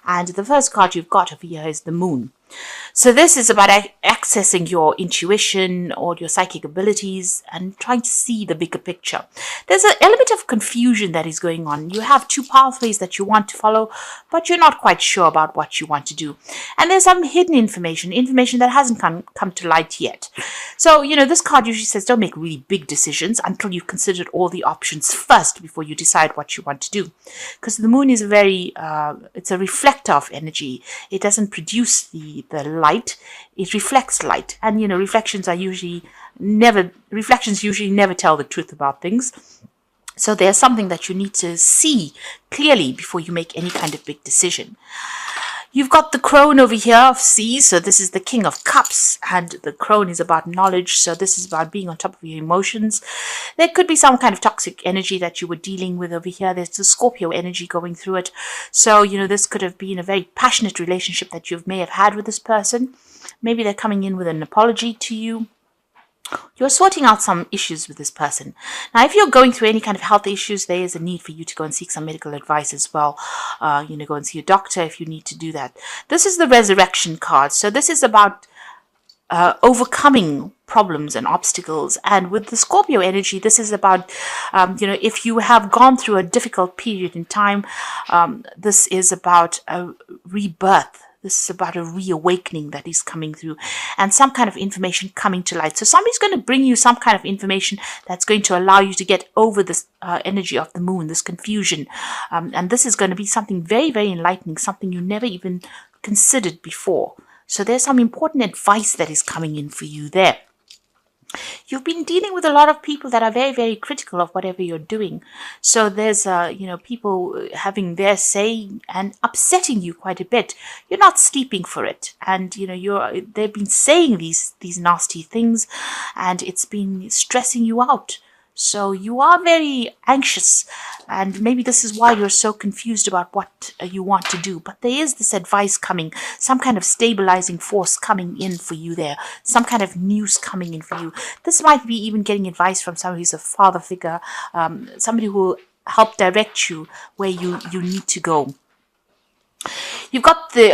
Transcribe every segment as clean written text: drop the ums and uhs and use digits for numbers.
And the first card you've got over here is the Moon. So this is about accessing your intuition or your psychic abilities and trying to see the bigger picture. There's an element of confusion that is going on. You have two pathways that you want to follow, but you're not quite sure about what you want to do. And there's some hidden information that hasn't come to light yet. So, this card usually says don't make really big decisions until you've considered all the options first before you decide what you want to do. Because the Moon is it's a reflector of energy. It doesn't produce the light, it reflects light. And reflections usually never tell the truth about things. So there's something that you need to see clearly before you make any kind of big decision. You've got the Crone over here of Sea, so this is the King of Cups, and the Crone is about knowledge, so this is about being on top of your emotions. There could be some kind of toxic energy that you were dealing with over here. There's the Scorpio energy going through it. So, this could have been a very passionate relationship that you may have had with this person. Maybe they're coming in with an apology to you. You're sorting out some issues with this person. Now, if you're going through any kind of health issues, there is a need for you to go and seek some medical advice as well. Go and see a doctor if you need to do that. This is the Resurrection card. So this is about overcoming problems and obstacles. And with the Scorpio energy, this is about, if you have gone through a difficult period in time, this is about a rebirth. This is about a reawakening that is coming through and some kind of information coming to light. So somebody's going to bring you some kind of information that's going to allow you to get over this energy of the Moon, this confusion. And this is going to be something very, very enlightening, something you never even considered before. So there's some important advice that is coming in for you there. You've been dealing with a lot of people that are very, very critical of whatever you're doing. So there's, people having their say and upsetting you quite a bit. You're not sleeping for it. And, they've been saying these nasty things and it's been stressing you out. So you are very anxious, and maybe this is why you're so confused about what you want to do. But there is this advice coming, some kind of stabilizing force coming in for you there, some kind of news coming in for you. This might be even getting advice from somebody who's a father figure, somebody who will help direct you where you need to go. You've got the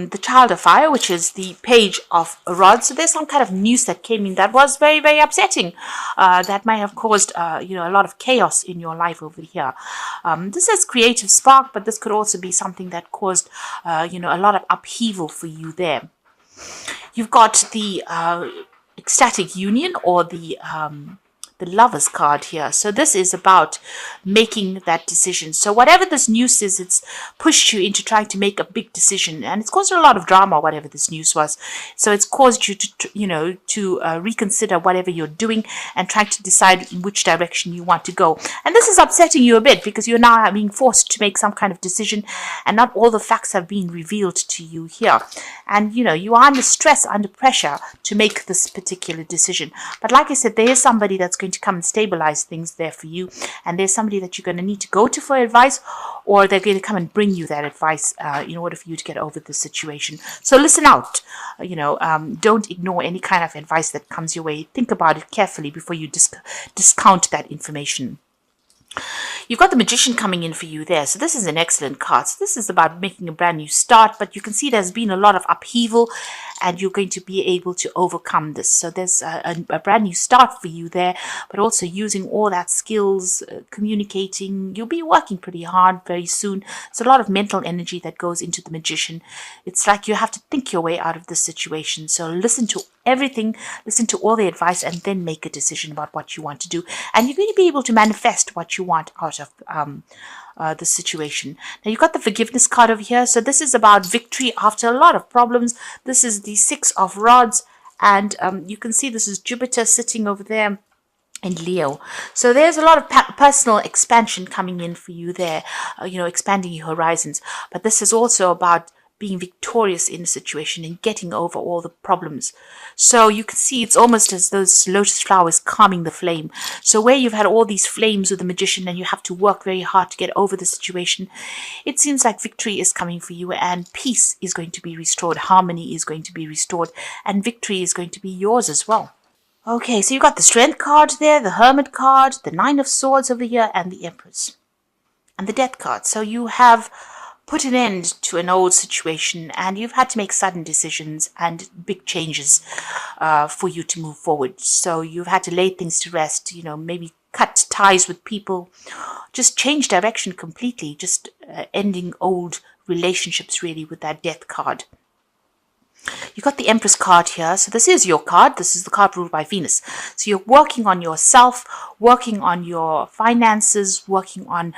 the Child of Fire, which is the Page of Rods. So there's some kind of news that came in that was very, very upsetting. That might have caused, a lot of chaos in your life over here. This is creative spark, but this could also be something that caused, a lot of upheaval for you there. You've got the Ecstatic Union, or the Lover's card here. So this is about making that decision. So whatever this news is, it's pushed you into trying to make a big decision, and it's caused a lot of drama, whatever this news was. So it's caused you to reconsider whatever you're doing and trying to decide in which direction you want to go. And this is upsetting you a bit because you're now being forced to make some kind of decision, and not all the facts have been revealed to you here. And you are under stress, under pressure to make this particular decision. But like I said, there is somebody that's going to come and stabilize things there for you, and there's somebody that you're going to need to go to for advice, or they're going to come and bring you that advice in order for you to get over the situation. So listen out. Don't ignore any kind of advice that comes your way. Think about it carefully before you discount that information. You've got the Magician coming in for you there. So this is an excellent card. So this is about making a brand new start, but you can see there's been a lot of upheaval, and you're going to be able to overcome this. So there's a brand new start for you there, but also using all that skills, communicating. You'll be working pretty hard very soon. There's a lot of mental energy that goes into the Magician. It's like you have to think your way out of this situation. So listen to everything, listen to all the advice, and then make a decision about what you want to do. And you're going to be able to manifest what you want out of the situation. Now you've got the Forgiveness card over here. So this is about victory after a lot of problems. This is the Six of Rods, and you can see this is Jupiter sitting over there in Leo. So there's a lot of personal expansion coming in for you there, expanding your horizons. But this is also about being victorious in a situation and getting over all the problems. So you can see it's almost as those lotus flowers calming the flame. So where you've had all these flames with the Magician and you have to work very hard to get over the situation, it seems like victory is coming for you, and peace is going to be restored, harmony is going to be restored, and victory is going to be yours as well. Okay, so you've got the Strength card there, the Hermit card, the Nine of Swords over here, and the Empress, and the Death card. So you have put an end to an old situation, and you've had to make sudden decisions and big changes for you to move forward. So you've had to lay things to rest, maybe cut ties with people, just change direction completely, just ending old relationships really with that death card. You got the Empress card here. So this is your card. This is the card ruled by Venus. So you're working on yourself, working on your finances, working on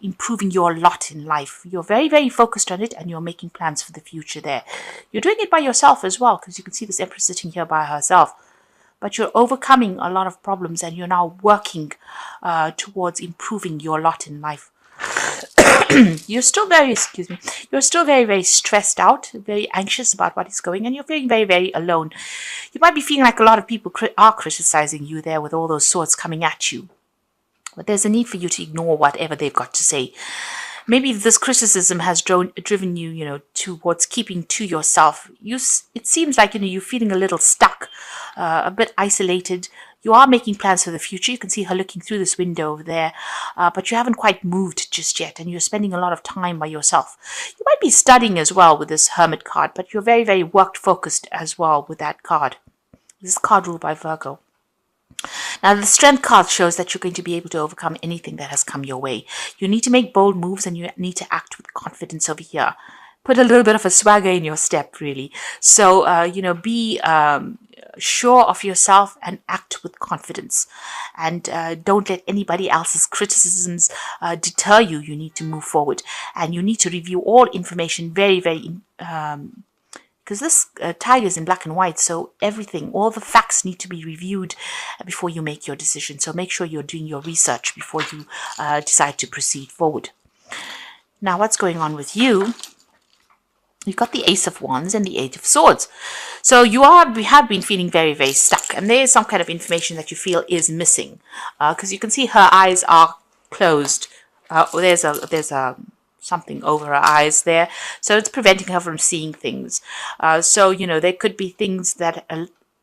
improving your lot in life. You're very, very focused on it, and you're making plans for the future there. You're doing it by yourself as well, because you can see this Empress sitting here by herself. But you're overcoming a lot of problems, and you're now working towards improving your lot in life. You're still very, you're still very, very stressed out, very anxious about what is going, and you're feeling very, very alone. You might be feeling like a lot of people are criticizing you there with all those swords coming at you. But there's a need for you to ignore whatever they've got to say. Maybe this criticism has driven you, towards keeping to yourself. It seems like, you're feeling a little stuck, a bit isolated. You are making plans for the future. You can see her looking through this window over there, but you haven't quite moved just yet, and you're spending a lot of time by yourself. You might be studying as well with this Hermit card, but you're very, very work-focused as well with that card. This is card ruled by Virgo. Now, the Strength card shows that you're going to be able to overcome anything that has come your way. You need to make bold moves, and you need to act with confidence over here. Put a little bit of a swagger in your step, really. So, be sure of yourself and act with confidence. And don't let anybody else's criticisms deter you. You need to move forward. And you need to review all information very, very because this tiger is in black and white, so everything, all the facts need to be reviewed before you make your decision. So make sure you're doing your research before you decide to proceed forward. Now, what's going on with you? You've got the Ace of Wands and the Eight of Swords. So we have been feeling very, very stuck, and there is some kind of information that you feel is missing, because you can see her eyes are closed. There's a something over her eyes there, so it's preventing her from seeing things. So there could be things that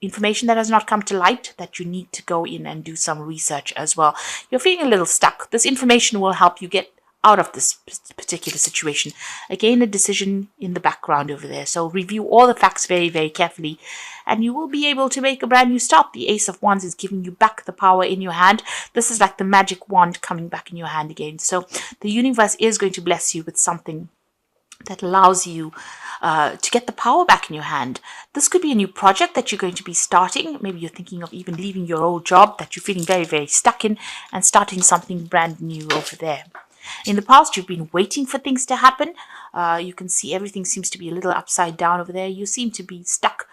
information that has not come to light that you need to go in and do some research as well. You're feeling a little stuck. This information will help you get out of this particular situation. Again, a decision in the background over there. So review all the facts very, very carefully, and you will be able to make a brand new start. The Ace of Wands is giving you back the power in your hand. This is like the magic wand coming back in your hand again. So the universe is going to bless you with something that allows you to get the power back in your hand. This could be a new project that you're going to be starting. Maybe you're thinking of even leaving your old job that you're feeling very, very stuck in and starting something brand new over there. In the past, you've been waiting for things to happen. You can see everything seems to be a little upside down over there. You seem to be stuck,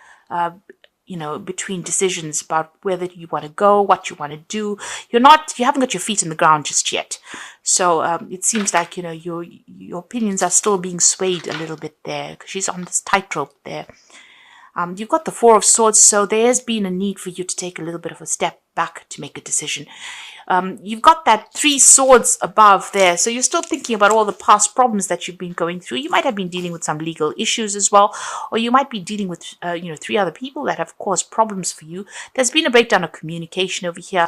between decisions about whether you want to go, what you want to do. You haven't got your feet in the ground just yet. So it seems like, your opinions are still being swayed a little bit there, because she's on this tightrope there. You've got the Four of Swords, so there's been a need for you to take a little bit of a step back to make a decision. You've got that Three Swords above there, so you're still thinking about all the past problems that you've been going through. You might have been dealing with some legal issues as well, or you might be dealing with, three other people that have caused problems for you. There's been a breakdown of communication over here.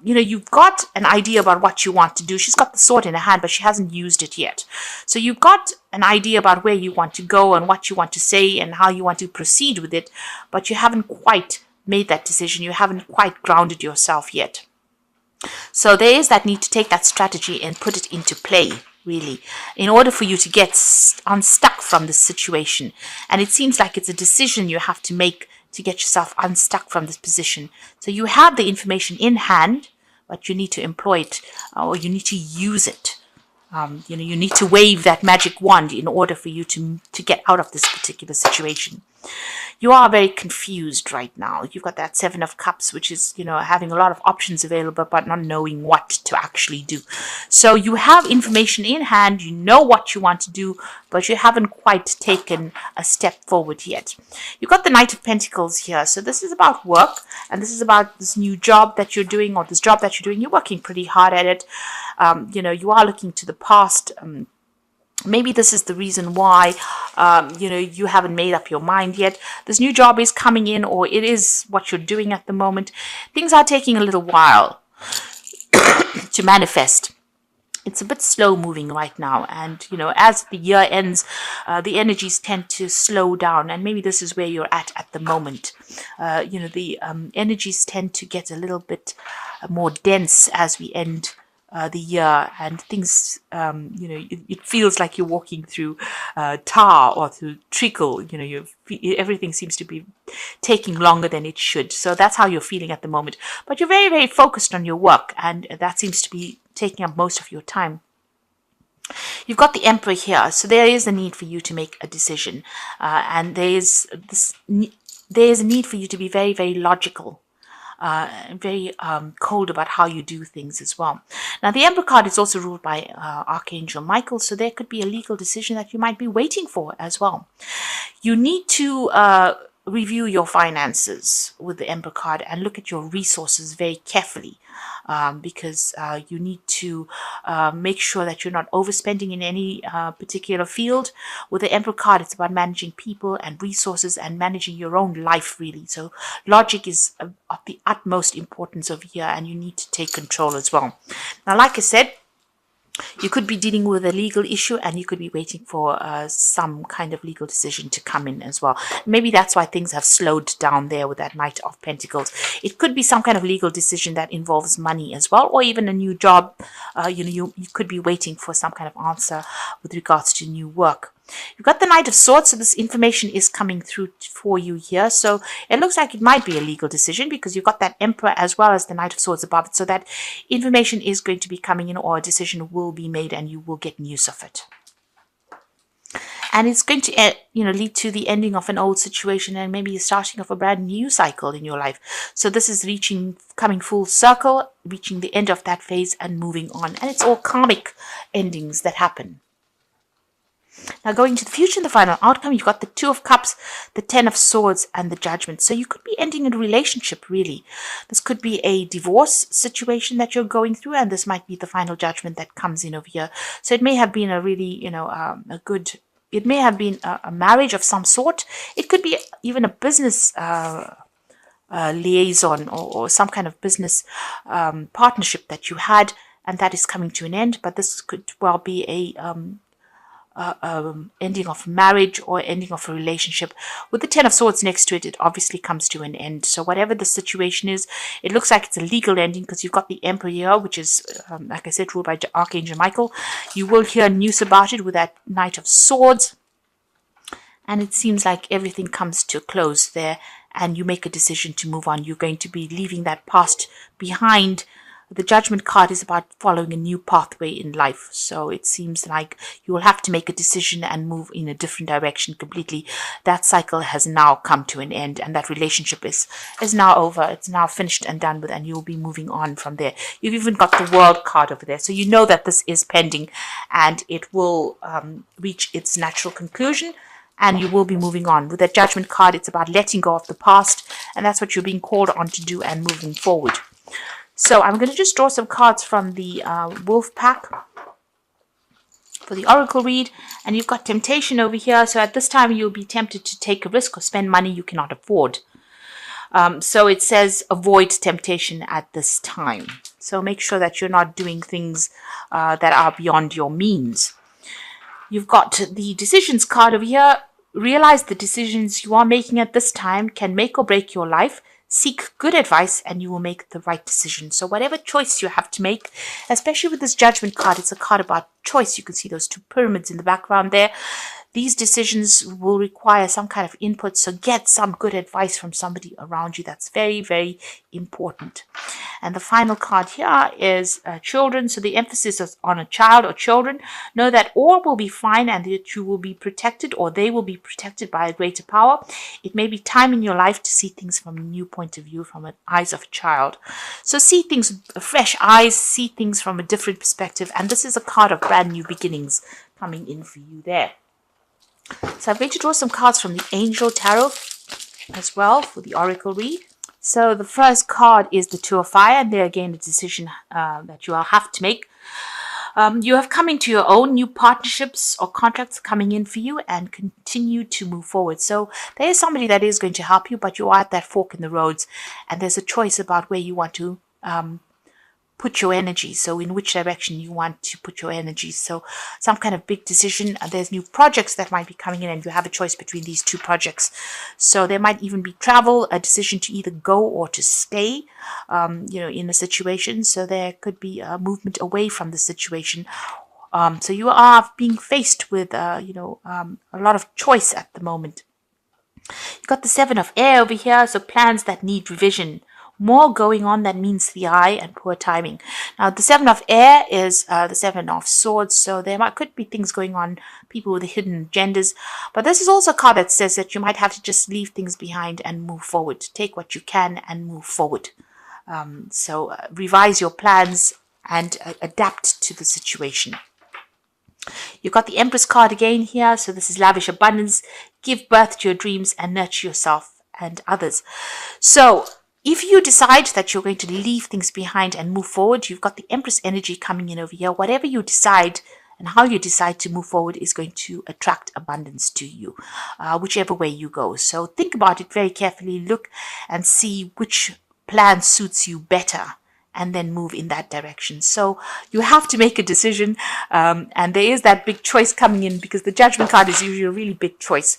You've got an idea about what you want to do. She's got the sword in her hand, but she hasn't used it yet. So you've got an idea about where you want to go and what you want to say and how you want to proceed with it, but you haven't quite made that decision. You haven't quite grounded yourself yet. So there is that need to take that strategy and put it into play, really, in order for you to get unstuck from this situation. And it seems like it's a decision you have to make to get yourself unstuck from this position. So you have the information in hand, but you need to employ it, or you need to use it. You need to wave that magic wand in order for you to get out of this particular situation. You are very confused right now. You've got that Seven of Cups, which is, having a lot of options available, but not knowing what to actually do. So you have information in hand, you know what you want to do, but you haven't quite taken a step forward yet. You've got the Knight of Pentacles here. So this is about work, and this is about this new job that you're doing, or this job that you're doing. You're working pretty hard at it. You are looking to the past. Maybe this is the reason why, you haven't made up your mind yet. This new job is coming in, or it is what you're doing at the moment. Things are taking a little while to manifest. it's a bit slow moving right now, and as the year ends, the energies tend to slow down, and maybe this is where you're at the moment. The energies tend to get a little bit more dense as we end the year, and things, it feels like you're walking through tar or through treacle. Everything seems to be taking longer than it should. So that's how you're feeling at the moment. But you're very, very focused on your work, and that seems to be taking up most of your time. You've got the Emperor here, so there is a need for you to make a decision, and there is a need for you to be very, very logical. Very cold about how you do things as well. Now, the Emperor card is also ruled by Archangel Michael, so there could be a legal decision that you might be waiting for as well. You need to review your finances with the Emperor card and look at your resources very carefully, because you need to make sure that you're not overspending in any particular field. With the Emperor card, it's about managing people and resources and managing your own life, really. So logic is of the utmost importance over here, and you need to take control as well. Now, like I said, you could be dealing with a legal issue, and you could be waiting for some kind of legal decision to come in as well. Maybe that's why things have slowed down there with that Knight of Pentacles. It could be some kind of legal decision that involves money as well, or even a new job. You could be waiting for some kind of answer with regards to new work. You've got the Knight of Swords, so this information is coming through for you here. So it looks like it might be a legal decision, because you've got that Emperor as well as the Knight of Swords above it. So that information is going to be coming in, or a decision will be made, and you will get news of it. And it's going to lead to the ending of an old situation, and maybe the starting of a brand new cycle in your life. So this is coming full circle, reaching the end of that phase and moving on. And it's all karmic endings that happen. Now, going to the future and the final outcome, you've got the Two of Cups, the Ten of Swords, and the Judgment. So you could be ending a relationship, really. This could be a divorce situation that you're going through, and this might be the final judgment that comes in over here. So it may have been a really, it may have been a marriage of some sort. It could be even a business liaison, or some kind of business partnership that you had, and that is coming to an end. But this could well be a ending of marriage or ending of a relationship. With the Ten of Swords next to it, it obviously comes to an end. So whatever the situation is, it looks like it's a legal ending, because you've got the Emperor here, which is, like I said, ruled by Archangel Michael. You will hear news about it with that Knight of Swords. And it seems like everything comes to a close there, and you make a decision to move on. You're going to be leaving that past behind. The Judgment card is about following a new pathway in life. So it seems like you will have to make a decision and move in a different direction completely. That cycle has now come to an end, and that relationship is now over. It's now finished and done with, and you'll be moving on from there. You've even got the World card over there. So you know that this is pending, and it will reach its natural conclusion, and you will be moving on. With the Judgment card, it's about letting go of the past, and that's what you're being called on to do and moving forward. So I'm going to just draw some cards from the Wolf Pack for the Oracle read. And you've got temptation over here. So at this time, you'll be tempted to take a risk or spend money you cannot afford. So it says avoid temptation at this time. So make sure that you're not doing things that are beyond your means. You've got the decisions card over here. Realize the decisions you are making at this time can make or break your life. Seek good advice, and you will make the right decision. So whatever choice you have to make, especially with this Judgment card, it's a card about choice. You can see those two pyramids in the background there. These decisions will require some kind of input, so get some good advice from somebody around you. That's very, very important. And the final card here is children. So the emphasis is on a child or children. Know that all will be fine, and that you will be protected, or they will be protected by a greater power. It may be time in your life to see things from a new point of view, from the eyes of a child. So see things with fresh eyes, see things from a different perspective. And this is a card of brand new beginnings coming in for you there. So I'm going to draw some cards from the Angel Tarot as well for the Oracle read. So the first card is the Two of Fire, and there again a decision that you will have to make. You have come into your own new partnerships or contracts coming in for you, and continue to move forward. So there is somebody that is going to help you, but you are at that fork in the roads, and there's a choice about where you want to put your energy. So in which direction you want to put your energy. So some kind of big decision. There's new projects that might be coming in and you have a choice between these two projects. So there might even be travel, a decision to either go or to stay, in a situation. So there could be a movement away from the situation. So you are being faced with, a lot of choice at the moment. You've got the Seven of Air over here, so plans that need revision. More going on than meets the eye and poor timing. Now, the Seven of Air is the Seven of Swords, so could be things going on, people with hidden agendas. But this is also a card that says that you might have to just leave things behind and move forward. Take what you can and move forward. So revise your plans and adapt to the situation. You've got the Empress card again here. So this is lavish abundance. Give birth to your dreams and nurture yourself and others. So if you decide that you're going to leave things behind and move forward, you've got the Empress energy coming in over here. Whatever you decide and how you decide to move forward is going to attract abundance to you, whichever way you go. So think about it very carefully. Look and see which plan suits you better, and then move in that direction. So you have to make a decision, and there is that big choice coming in, because the Judgment card is usually a really big choice.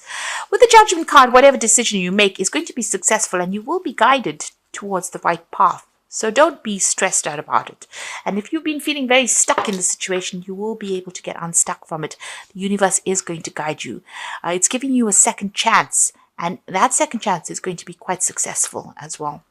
With the Judgment card, whatever decision you make is going to be successful, and you will be guided towards the right path. So don't be stressed out about it. And if you've been feeling very stuck in the situation, you will be able to get unstuck from it. The universe is going to guide you. It's giving you a second chance, and that second chance is going to be quite successful as well.